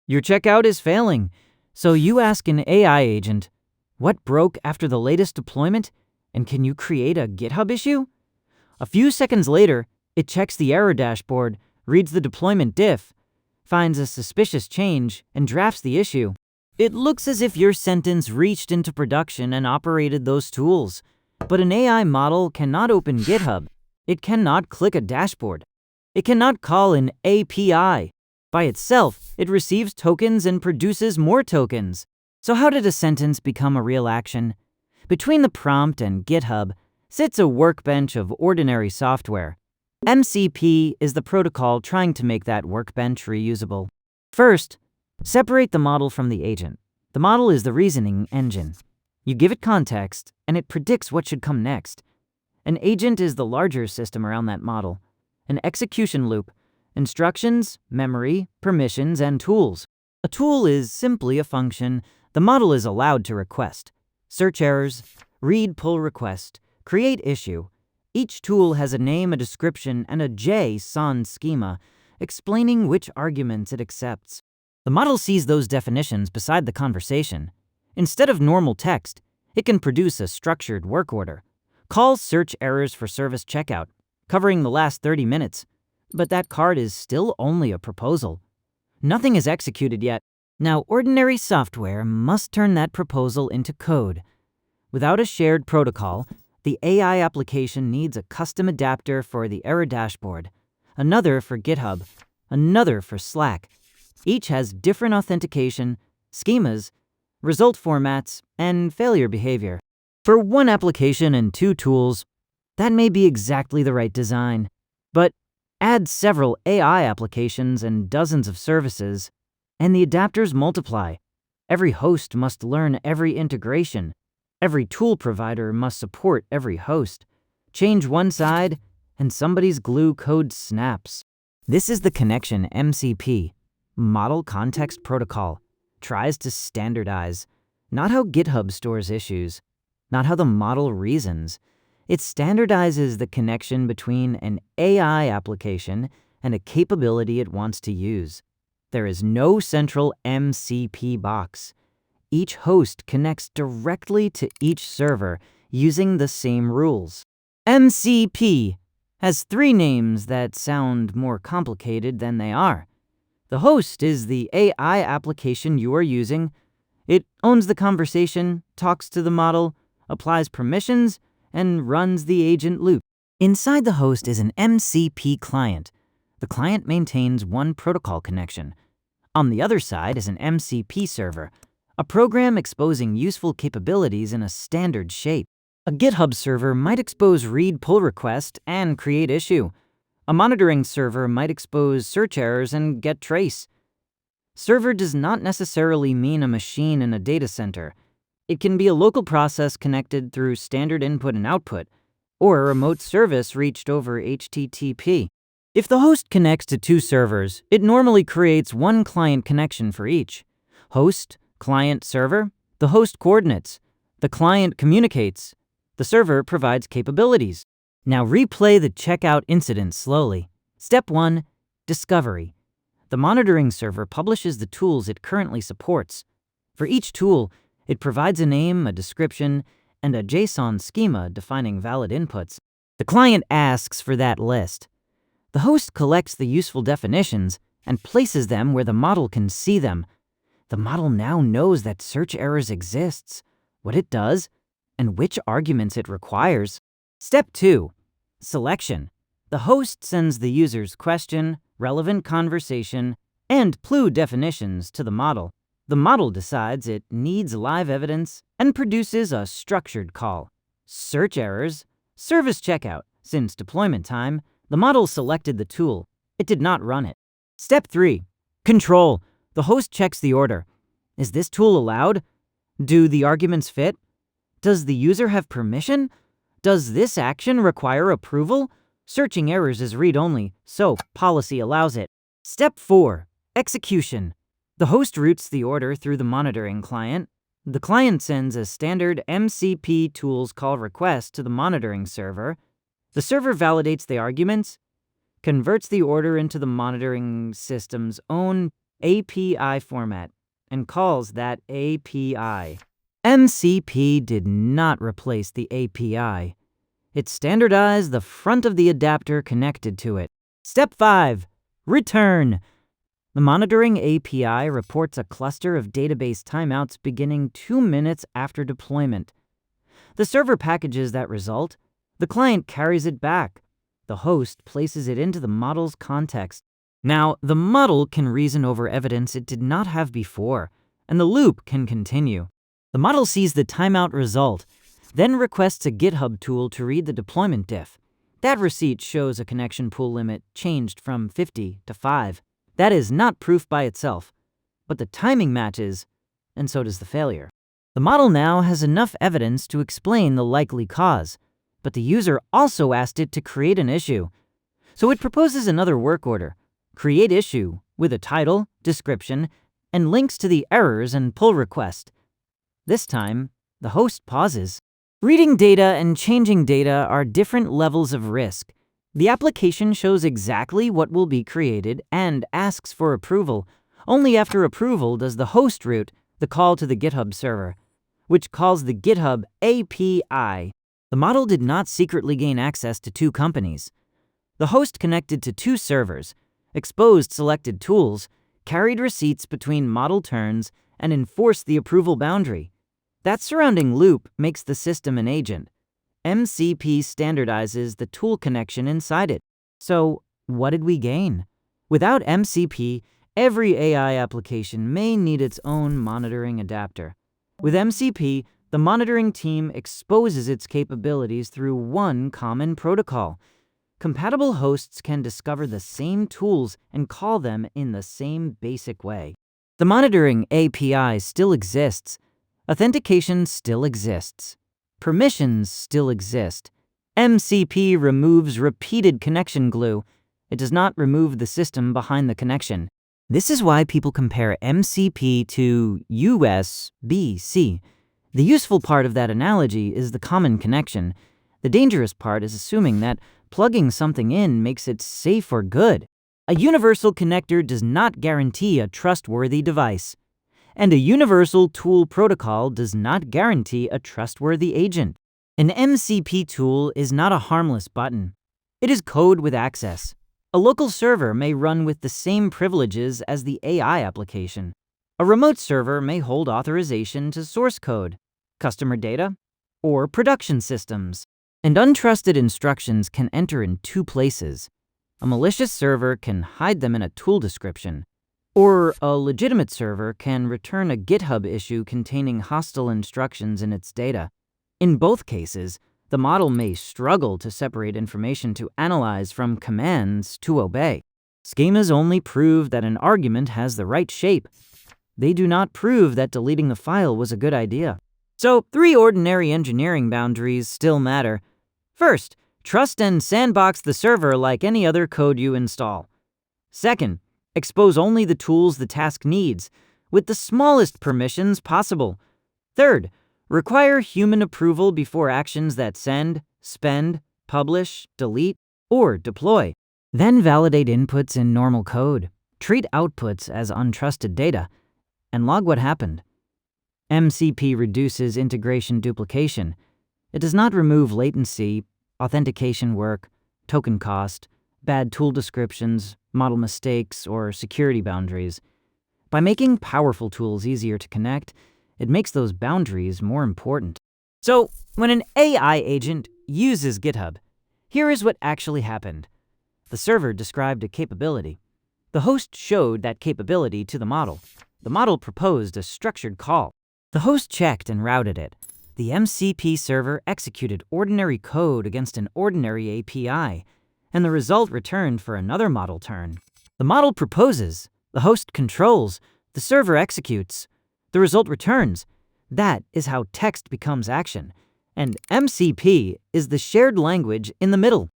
Your checkout is failing. So you ask an AI agent, what broke after the latest deployment? And can you create a GitHub issue? A few seconds later, it checks the error dashboard, reads the deployment diff, finds a suspicious change, and drafts the issue. It looks as if your sentence reached into production and operated those tools. But an AI model cannot open GitHub. It cannot click a dashboard. It cannot call an API. By itself, it receives tokens and produces more tokens. So how did a sentence become a real action? Between the prompt and GitHub sits a workbench of ordinary software. MCP is the protocol trying to make that workbench reusable. First, separate the model from the agent. The model is the reasoning engine. You give it context, and it predicts what should come next. An agent is the larger system around that model. An execution loop, instructions, memory, permissions, and tools. A tool is simply a function the model is allowed to request. Search errors, read pull request, create issue. Each tool has a name, a description, and a JSON schema explaining which arguments it accepts. The model sees those definitions beside the conversation. Instead of normal text, it can produce a structured work order. Call search errors for service checkout, covering the last 30 minutes. But that card is still only a proposal. Nothing is executed yet. Now, ordinary software must turn that proposal into code. Without a shared protocol, the AI application needs a custom adapter for the error dashboard, another for GitHub, another for Slack. Each has different authentication, schemas, result formats, and failure behavior. For one application and two tools, that may be exactly the right design. But add several AI applications and dozens of services, and the adapters multiply. Every host must learn every integration. Every tool provider must support every host. Change one side, and somebody's glue code snaps. This is the connection MCP, Model Context Protocol, tries to standardize. Not how GitHub stores issues, not how the model reasons. It standardizes the connection between an AI application and a capability it wants to use. There is no central MCP box. Each host connects directly to each server using the same rules. MCP has three names that sound more complicated than they are. The host is the AI application you are using. It owns the conversation, talks to the model, applies permissions, and runs the agent loop. Inside the host is an MCP client. The client maintains one protocol connection. On the other side is an MCP server, a program exposing useful capabilities in a standard shape. A GitHub server might expose read pull request and create issue. A monitoring server might expose search errors and get trace. Server does not necessarily mean a machine in a data center. It can be a local process connected through standard input and output, or a remote service reached over HTTP. If the host connects to two servers, it normally creates one client connection for each. Host, client, server, the host coordinates. The client communicates. The server provides capabilities. Now replay the checkout incident slowly. Step 1, discovery. The monitoring server publishes the tools it currently supports. For each tool, it provides a name, a description, and a JSON schema defining valid inputs. The client asks for that list. The host collects the useful definitions and places them where the model can see them. The model now knows that search errors exists, what it does, and which arguments it requires. Step 2, selection. The host sends the user's question, relevant conversation, and clue definitions to the model. The model decides it needs live evidence and produces a structured call. Search errors, service checkout. Since deployment time, the model selected the tool. It did not run it. Step 3, control. The host checks the order. Is this tool allowed? Do the arguments fit? Does the user have permission? Does this action require approval? Searching errors is read-only, so policy allows it. Step 4, execution. The host routes the order through the monitoring client. The client sends a standard MCP tools call request to the monitoring server. The server validates the arguments, converts the order into the monitoring system's own API format and calls that API. MCP did not replace the API. It standardized the front of the adapter connected to it. Step 5. Return. The monitoring API reports a cluster of database timeouts beginning 2 minutes after deployment. The server packages that result. The client carries it back. The host places it into the model's context. Now, the model can reason over evidence it did not have before, and the loop can continue. The model sees the timeout result, then requests a GitHub tool to read the deployment diff. That receipt shows a connection pool limit changed from 50 to 5. That is not proof by itself, but the timing matches, and so does the failure. The model now has enough evidence to explain the likely cause, but the user also asked it to create an issue. So it proposes another work order: create issue with a title, description, and links to the errors and pull request. This time, the host pauses. Reading data and changing data are different levels of risk. The application shows exactly what will be created and asks for approval. Only after approval does the host route the call to the GitHub server, which calls the GitHub API. The model did not secretly gain access to 2 companies. The host connected to 2 servers, exposed selected tools, carried receipts between model turns, and enforced the approval boundary. That surrounding loop makes the system an agent. MCP standardizes the tool connection inside it. So, what did we gain? Without MCP, every AI application may need its own monitoring adapter. With MCP, the monitoring team exposes its capabilities through one common protocol. Compatible hosts can discover the same tools and call them in the same basic way. The monitoring API still exists. Authentication still exists. Permissions still exist. MCP removes repeated connection glue. It does not remove the system behind the connection. This is why people compare MCP to USB-C. The useful part of that analogy is the common connection. The dangerous part is assuming that plugging something in makes it safe or good. A universal connector does not guarantee a trustworthy device. And a universal tool protocol does not guarantee a trustworthy agent. An MCP tool is not a harmless button. It is code with access. A local server may run with the same privileges as the AI application. A remote server may hold authorization to source code, customer data, or production systems. And untrusted instructions can enter in 2 places. A malicious server can hide them in a tool description, or a legitimate server can return a GitHub issue containing hostile instructions in its data. In both cases, the model may struggle to separate information to analyze from commands to obey. Schemas only prove that an argument has the right shape. They do not prove that deleting the file was a good idea. So 3 ordinary engineering boundaries still matter. First, trust and sandbox the server like any other code you install. Second, expose only the tools the task needs, with the smallest permissions possible. Third, require human approval before actions that send, spend, publish, delete, or deploy. Then validate inputs in normal code, treat outputs as untrusted data, and log what happened. MCP reduces integration duplication. It does not remove latency, authentication work, token cost, bad tool descriptions, model mistakes, or security boundaries. By making powerful tools easier to connect, it makes those boundaries more important. So, when an AI agent uses GitHub, here is what actually happened. The server described a capability. The host showed that capability to the model. The model proposed a structured call. The host checked and routed it. The MCP server executed ordinary code against an ordinary API, and the result returned for another model turn. The model proposes, the host controls, the server executes, the result returns. That is how text becomes action, and MCP is the shared language in the middle.